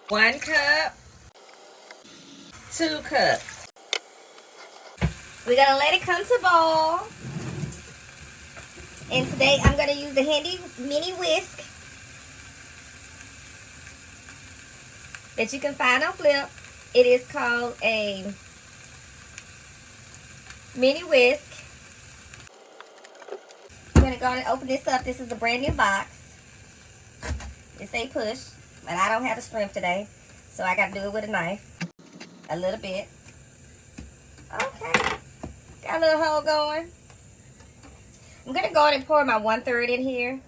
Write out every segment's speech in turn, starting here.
1 cup, 2 cups. We're gonna let it come to boil. And today I'm gonna use the handy mini whisk that you can find on Flip. It is called a mini whisk. I'm gonna go and open this up. This is a brand new box. It's a push, but I don't have the strength today, so I gotta do it with a knife. A little bit. Okay. Got a little hole going. I'm gonna go ahead and pour my 1/3 in here.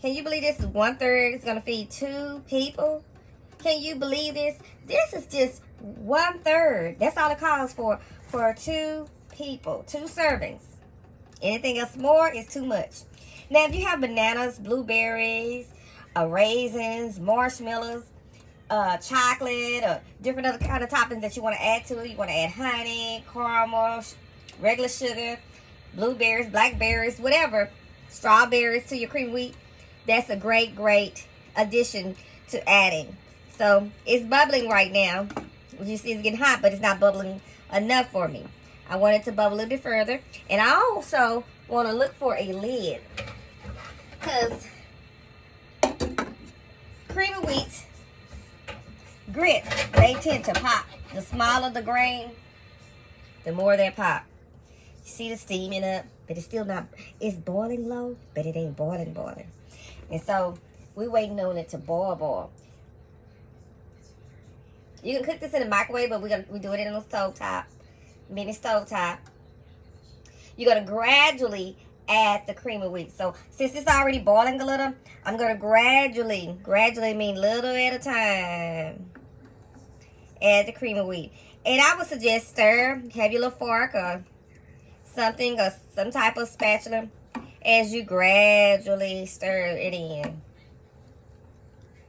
Can you believe this is 1/3? It's gonna feed 2 people. Can you believe this? This is just 1/3. That's all it calls for 2 people, 2 servings. Anything else more is too much. Now, if you have bananas, blueberries, raisins, marshmallows, chocolate, or different other kind of toppings that you want to add to it, you want to add honey, caramel, regular sugar, blueberries, blackberries, whatever, strawberries to your cream wheat, that's a great addition to adding. So it's bubbling right now. You see it's getting hot, but it's not bubbling enough for me. I want it to bubble a little bit further. And I also want to look for a lid, because cream of wheat grits, they tend to pop. The smaller the grain, the more they pop. You see the steaming up, but it's still not, it's boiling low, but it ain't boiling. And so we're waiting on it to boil. You can cook this in the microwave, but we do it in a stovetop, mini stovetop. You're gonna gradually add the cream of wheat. So since it's already boiling a little, I'm gonna gradually mean little at a time, add the cream of wheat. And I would suggest stir, have your little fork or something, or some type of spatula, as you gradually stir it in.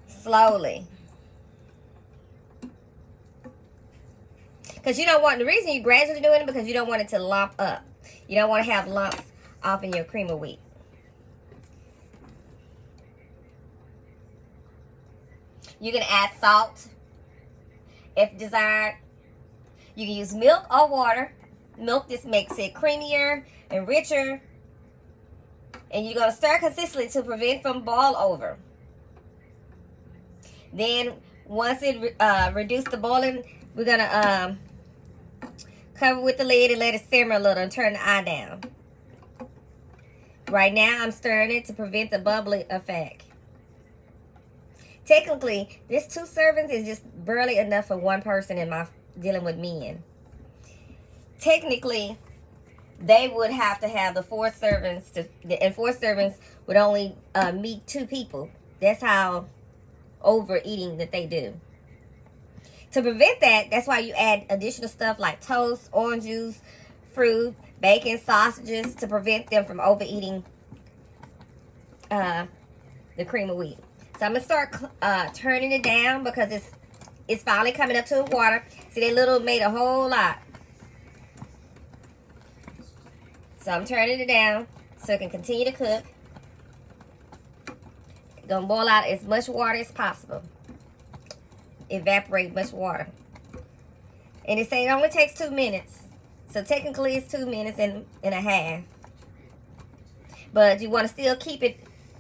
Slowly. Because you don't want, the reason you gradually doing it, because you don't want it to lump up. You don't want to have lumps off in your cream of wheat. You can add salt if desired. You can use milk or water. Milk, this makes it creamier and richer. And you're going to stir consistently to prevent from boil over. Then once it reduces the boiling, we're going to cover with the lid and let it simmer a little and turn the eye down. Right now, I'm stirring it to prevent the bubbly effect. Technically, this 2 servings is just barely enough for 1 person in my dealing with men. Technically, they would have to have the 4 servings, and 4 servings would only meet 2 people. That's how overeating that they do. To prevent that, that's why you add additional stuff like toast, orange juice, fruit, bacon, sausages, to prevent them from overeating the cream of wheat. So I'm gonna start turning it down, because it's finally coming up to the water. See, they little made a whole lot. So I'm turning it down so it can continue to cook. Gonna boil out as much water as possible. Evaporate much water. And it says it only takes 2 minutes. So technically it's 2 minutes and a half. But you want to still keep it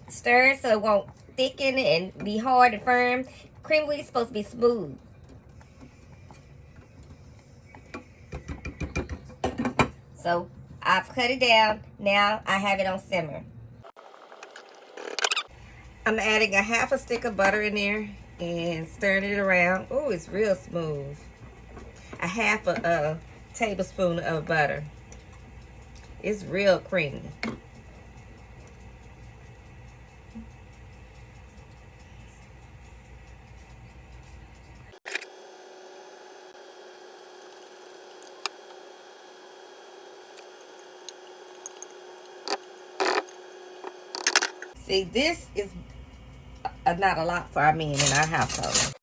stirred so it won't thicken and be hard and firm. Cream of wheat is supposed to be smooth. So I've cut it down. Now I have it on simmer. I'm adding a half a stick of butter in there and stirring it around. Oh, it's real smooth. A half a tablespoon of butter. It's real creamy. See, this is not a lot for our men in our household.